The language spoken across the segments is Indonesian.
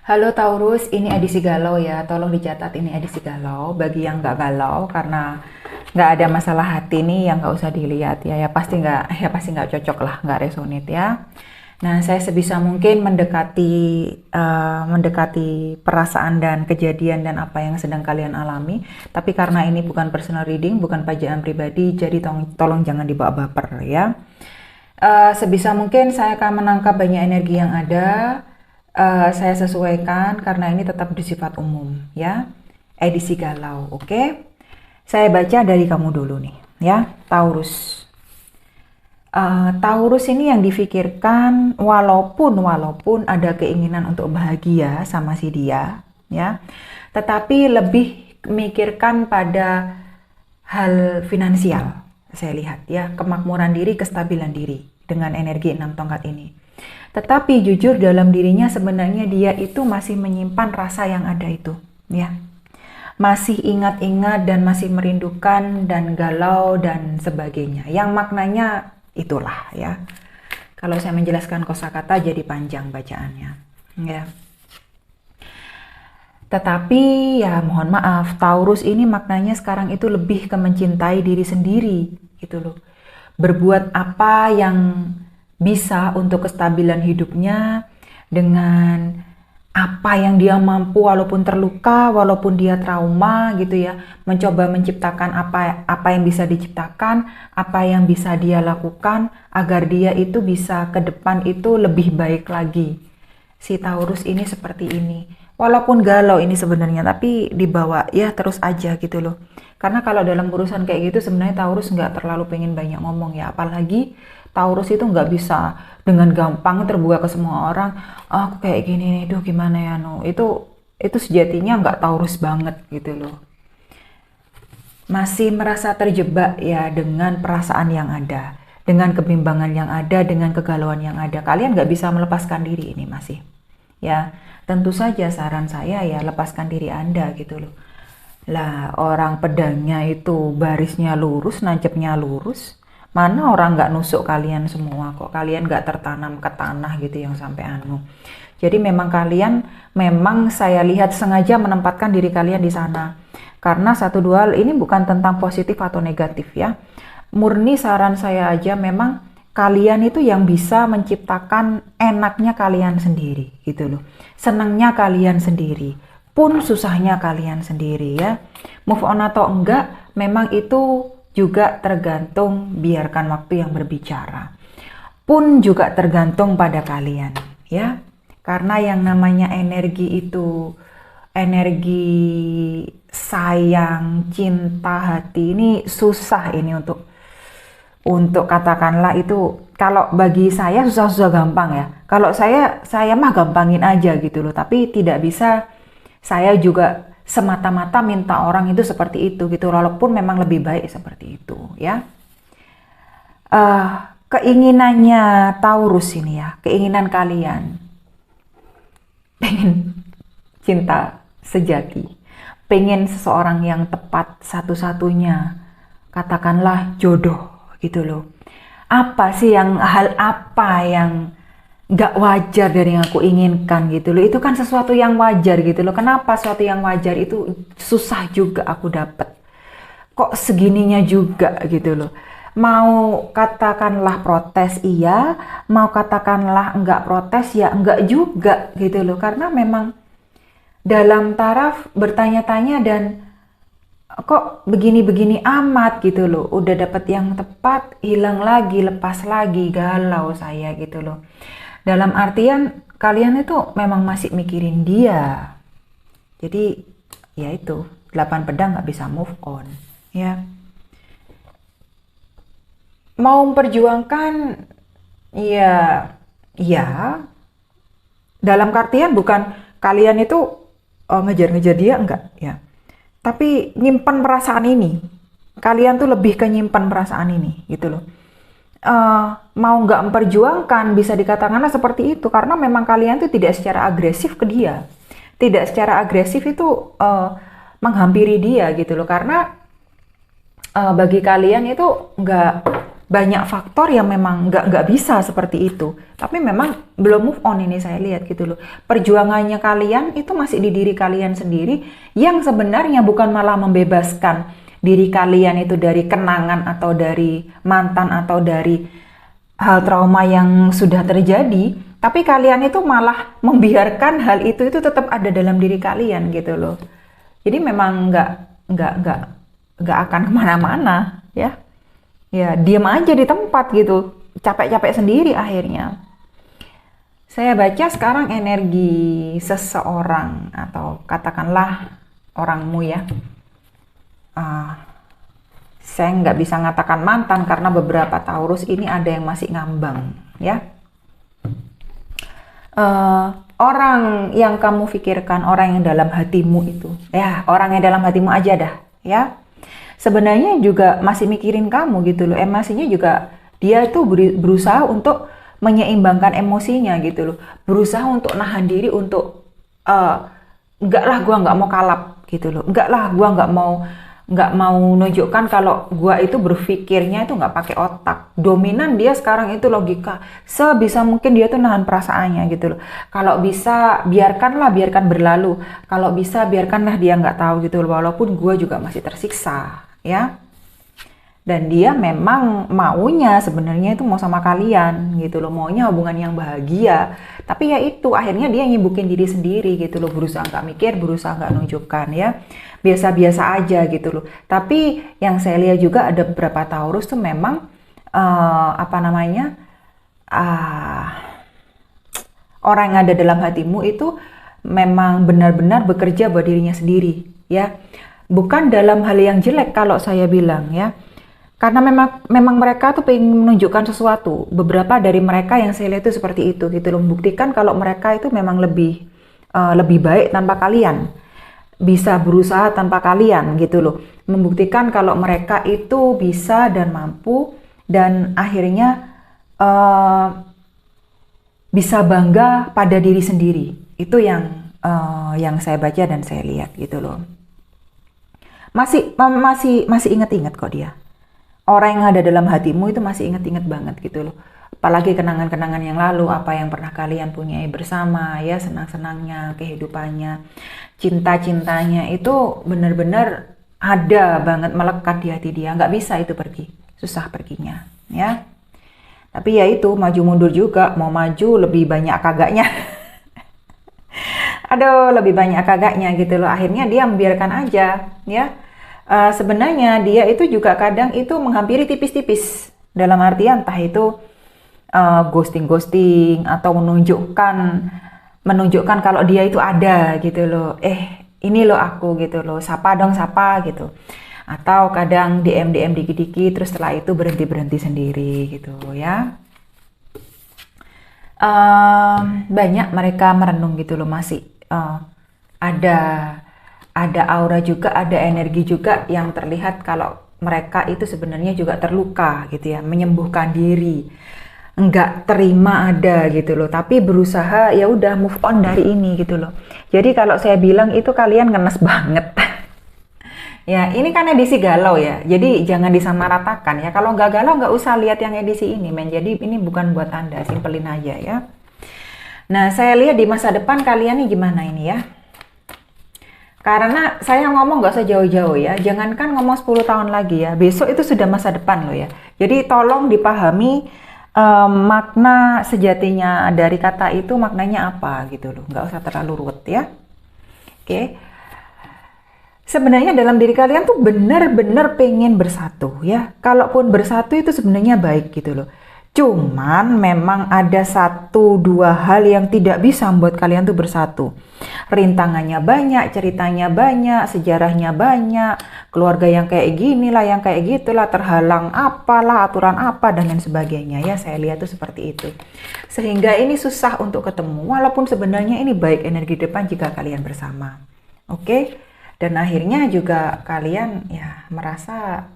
Halo Taurus, ini edisi galau ya. Tolong dicatat ini edisi galau. Bagi yang nggak galau karena nggak ada masalah hati nih yang nggak usah dilihat ya. Ya pasti nggak cocok lah, nggak resonate ya. Nah, saya sebisa mungkin mendekati perasaan dan kejadian dan apa yang sedang kalian alami. Tapi karena ini bukan personal reading, bukan pajaan pribadi, jadi tolong jangan dibawa baper ya. Sebisa mungkin saya akan menangkap banyak energi yang ada. Saya sesuaikan karena ini tetap bersifat umum ya. Edisi galau, oke? Saya baca dari kamu dulu nih ya, Taurus. Taurus ini yang difikirkan walaupun ada keinginan untuk bahagia sama si dia ya, tetapi lebih memikirkan pada hal finansial. Saya lihat ya, kemakmuran diri, kestabilan diri dengan energi 6 tongkat ini. Tetapi jujur dalam dirinya sebenarnya dia itu masih menyimpan rasa yang ada itu ya. Masih ingat-ingat dan masih merindukan dan galau dan sebagainya. Yang maknanya itulah ya. Kalau saya menjelaskan kosakata jadi panjang bacaannya ya. Tetapi ya mohon maaf, Taurus ini maknanya sekarang itu lebih ke mencintai diri sendiri gitu loh. Berbuat apa yang bisa untuk kestabilan hidupnya dengan apa yang dia mampu walaupun terluka, walaupun dia trauma gitu ya, mencoba menciptakan apa yang bisa diciptakan, apa yang bisa dia lakukan agar dia itu bisa ke depan itu lebih baik lagi. Si Taurus ini seperti ini. Walaupun galau ini sebenarnya, tapi dibawa ya terus aja gitu loh. Karena kalau dalam urusan kayak gitu sebenarnya Taurus nggak terlalu pengen banyak ngomong ya. Apalagi Taurus itu nggak bisa dengan gampang terbuka ke semua orang. "Ah, aku kayak gini nih, duh gimana ya no." Itu sejatinya nggak Taurus banget gitu loh. Masih merasa terjebak ya dengan perasaan yang ada, dengan kebimbangan yang ada, dengan kegalauan yang ada. Kalian nggak bisa melepaskan diri ini masih. Ya, tentu saja saran saya ya lepaskan diri Anda gitu loh. Lah, orang pedangnya itu barisnya lurus, nancepnya lurus. Mana orang nggak nusuk kalian semua kok. Kalian nggak tertanam ke tanah gitu yang sampai anu. Jadi memang saya lihat sengaja menempatkan diri kalian di sana. Karena satu dua hal ini bukan tentang positif atau negatif ya. Murni saran saya aja memang kalian itu yang bisa menciptakan enaknya kalian sendiri gitu loh. Senangnya kalian sendiri. Pun susahnya kalian sendiri ya. Move on atau enggak memang itu juga tergantung, biarkan waktu yang berbicara. Pun juga tergantung pada kalian ya. Karena yang namanya energi itu, energi sayang, cinta, hati ini susah ini untuk katakanlah itu. Kalau bagi saya susah-susah gampang ya. Kalau saya mah gampangin aja gitu loh. Tapi tidak bisa saya juga semata-mata minta orang itu seperti itu gitu. Walaupun memang lebih baik seperti itu ya. Keinginannya Taurus ini ya, keinginan kalian pengen cinta sejati, pengen seseorang yang tepat satu-satunya, katakanlah jodoh gitu loh. Hal apa yang gak wajar dari yang aku inginkan gitu loh. Itu kan sesuatu yang wajar gitu loh. Kenapa sesuatu yang wajar itu susah juga aku dapet, kok segininya juga gitu loh. Mau katakanlah protes iya, mau katakanlah enggak protes ya enggak juga gitu loh. Karena memang dalam taraf bertanya-tanya dan kok begini-begini amat gitu loh. Udah dapet yang tepat, hilang lagi, lepas lagi, galau saya gitu loh. Dalam artian kalian itu memang masih mikirin dia. Jadi ya itu, 8 pedang gak bisa move on ya. Mau memperjuangkan ya dalam artian bukan kalian itu ngejar-ngejar dia enggak ya. Tapi nyimpan perasaan ini. Kalian tuh lebih ke nyimpan perasaan ini gitu loh. Mau nggak memperjuangkan bisa dikatakanlah seperti itu. Karena memang kalian tuh tidak secara agresif ke dia. Tidak secara agresif itu menghampiri dia gitu loh. Karena bagi kalian itu nggak banyak faktor yang memang nggak bisa seperti itu. Tapi memang belum move on ini saya lihat gitu loh. Perjuangannya kalian itu masih di diri kalian sendiri yang sebenarnya bukan malah membebaskan diri kalian itu dari kenangan atau dari mantan atau dari hal trauma yang sudah terjadi, tapi kalian itu malah membiarkan hal itu tetap ada dalam diri kalian gitu loh. Jadi memang nggak akan kemana-mana ya. Ya diam aja di tempat gitu, capek-capek sendiri akhirnya. Saya baca sekarang energi seseorang atau katakanlah orangmu ya. Saya nggak bisa ngatakan mantan karena beberapa Taurus ini ada yang masih ngambang ya. Orang yang kamu pikirkan, orang yang dalam hatimu itu ya, orang yang dalam hatimu aja dah ya, sebenarnya juga masih mikirin kamu gitu loh. Emosinya juga dia tuh berusaha untuk menyeimbangkan emosinya gitu loh, berusaha untuk nahan diri untuk enggak lah gua nggak mau kalap gitu loh, enggak lah gua nggak mau nunjukkan kalau gua itu berpikirnya itu nggak pakai otak. Dominan dia sekarang itu logika. Sebisa mungkin dia tuh nahan perasaannya gitu loh. Kalau bisa biarkan berlalu. Kalau bisa biarkanlah dia nggak tahu gitu loh. Walaupun gua juga masih tersiksa ya. Dan dia memang maunya sebenarnya itu mau sama kalian gitu loh. Maunya hubungan yang bahagia. Tapi ya itu akhirnya dia nyibukin diri sendiri gitu loh. Berusaha nggak mikir, berusaha nggak nunjukkan ya. Biasa-biasa aja gitu loh. Tapi yang saya lihat juga ada beberapa Taurus tuh memang orang yang ada dalam hatimu itu memang benar-benar bekerja buat dirinya sendiri ya. Bukan dalam hal yang jelek kalau saya bilang ya. Karena memang mereka tuh pengen menunjukkan sesuatu. Beberapa dari mereka yang saya lihat itu seperti itu gitu loh, membuktikan kalau mereka itu memang lebih baik tanpa kalian. Bisa berusaha tanpa kalian gitu loh. Membuktikan kalau mereka itu bisa dan mampu dan akhirnya bisa bangga pada diri sendiri. Itu yang saya baca dan saya lihat gitu loh. Masih ingat-ingat kok dia. Orang yang ada dalam hatimu itu masih ingat-ingat banget gitu loh. Apalagi kenangan-kenangan yang lalu, apa yang pernah kalian punyai bersama ya, senang-senangnya, kehidupannya, cinta-cintanya itu benar-benar ada banget, melekat di hati dia. Nggak bisa itu pergi, susah perginya ya. Tapi ya itu, maju mundur juga, mau maju lebih banyak kagaknya. Aduh, lebih banyak kagaknya gitu loh. Akhirnya dia membiarkan aja ya. Sebenarnya dia itu juga kadang itu menghampiri tipis-tipis, dalam artian entah itu ghosting atau menunjukkan kalau dia itu ada gitu loh. Ini loh aku gitu loh, sapa dong sapa gitu. Atau kadang DM dikit-dikit terus setelah itu berhenti sendiri gitu ya. Banyak mereka merenung gitu loh, masih ada aura juga, ada energi juga yang terlihat kalau mereka itu sebenarnya juga terluka gitu ya, menyembuhkan diri, enggak terima ada gitu loh, tapi berusaha ya udah move on dari ini gitu loh. Jadi kalau saya bilang itu kalian ngenes banget. Ya ini kan edisi galau ya, jadi jangan disamaratakan ya. Kalau nggak galau nggak usah lihat yang edisi ini men. Jadi ini bukan buat Anda, simpelin aja ya. Nah saya lihat di masa depan kalian nih gimana ini ya. Karena saya ngomong nggak usah jauh-jauh ya, jangankan ngomong 10 tahun lagi ya, besok itu sudah masa depan loh ya. Jadi tolong dipahami makna sejatinya dari kata itu, maknanya apa gitu loh, nggak usah terlalu ruwet ya. Oke. Sebenarnya dalam diri kalian tuh benar-benar pengen bersatu ya. Kalaupun bersatu itu sebenarnya baik gitu loh. Cuman memang ada 1-2 hal yang tidak bisa membuat kalian tuh bersatu. Rintangannya banyak, ceritanya banyak, sejarahnya banyak, keluarga yang kayak gini lah, yang kayak gitulah, terhalang apalah, aturan apa dan lain sebagainya ya. Saya lihat tuh seperti itu. Sehingga ini susah untuk ketemu, walaupun sebenarnya ini baik energi depan jika kalian bersama. Oke? Dan akhirnya juga kalian ya merasa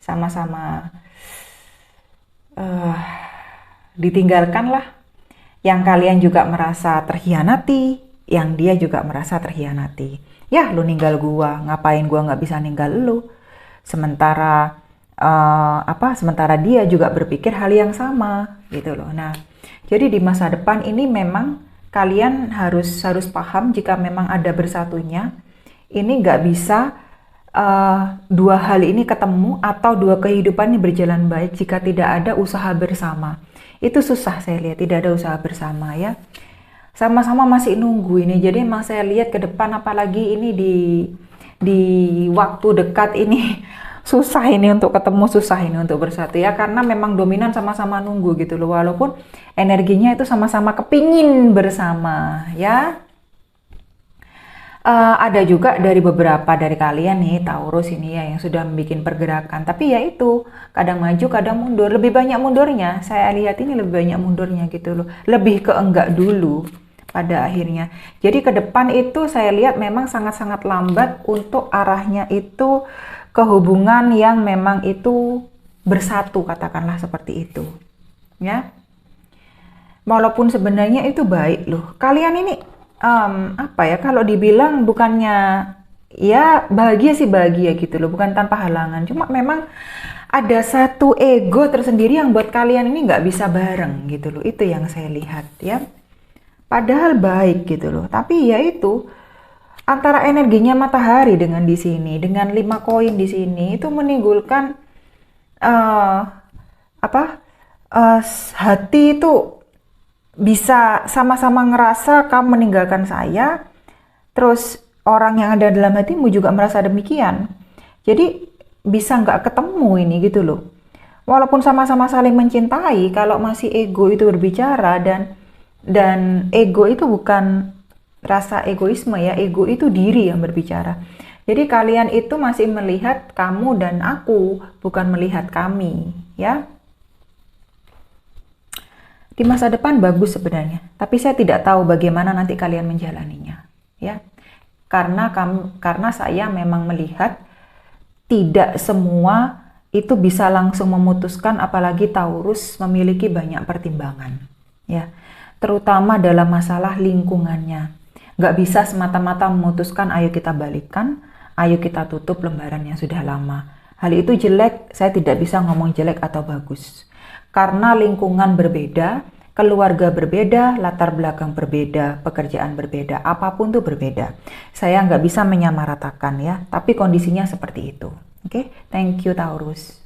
sama-sama ditinggalkan lah, yang kalian juga merasa terhianati, yang dia juga merasa terhianati. Ya lu ninggal gua, ngapain gua nggak bisa ninggal lu? Sementara sementara dia juga berpikir hal yang sama gitu loh. Nah, jadi di masa depan ini memang kalian harus paham jika memang ada bersatunya, ini nggak bisa dua hal ini ketemu atau dua kehidupan ini berjalan baik jika tidak ada usaha bersama. Itu susah saya lihat, tidak ada usaha bersama ya. Sama-sama masih nunggu ini. Jadi emang saya lihat ke depan, apalagi ini di waktu dekat ini susah ini untuk ketemu, susah ini untuk bersatu ya, karena memang dominan sama-sama nunggu gitu loh, walaupun energinya itu sama-sama kepingin bersama ya. Ada juga dari beberapa dari kalian nih Taurus ini ya yang sudah membuat pergerakan, tapi ya itu kadang maju kadang mundur, lebih banyak mundurnya. Saya lihat ini lebih banyak mundurnya gitu loh, lebih ke enggak dulu pada akhirnya. Jadi ke depan itu saya lihat memang sangat-sangat lambat untuk arahnya itu ke hubungan yang memang itu bersatu, katakanlah seperti itu ya. Walaupun sebenarnya itu baik loh, kalian ini kalau dibilang bukannya ya bahagia sih, bahagia gitu loh, bukan tanpa halangan, cuma memang ada satu ego tersendiri yang buat kalian ini nggak bisa bareng gitu loh, itu yang saya lihat ya. Padahal baik gitu loh, tapi ya itu antara energinya matahari dengan di sini, dengan 5 koin di sini itu menimbulkan uh, hati itu bisa sama-sama ngerasa kamu meninggalkan saya, terus orang yang ada dalam hatimu juga merasa demikian. Jadi bisa nggak ketemu ini gitu loh. Walaupun sama-sama saling mencintai, kalau masih ego itu berbicara, dan ego itu bukan rasa egoisme ya, ego itu diri yang berbicara. Jadi kalian itu masih melihat kamu dan aku, bukan melihat kami ya. Di masa depan bagus sebenarnya, tapi saya tidak tahu bagaimana nanti kalian menjalaninya ya. Karena saya memang melihat tidak semua itu bisa langsung memutuskan, apalagi Taurus memiliki banyak pertimbangan ya, terutama dalam masalah lingkungannya. Nggak bisa semata-mata memutuskan ayo kita balikan, ayo kita tutup lembaran yang sudah lama. Hal itu jelek, saya tidak bisa ngomong jelek atau bagus. Karena lingkungan berbeda, keluarga berbeda, latar belakang berbeda, pekerjaan berbeda, apapun tuh berbeda. Saya nggak bisa menyamaratakan ya, tapi kondisinya seperti itu. Oke, thank you Taurus.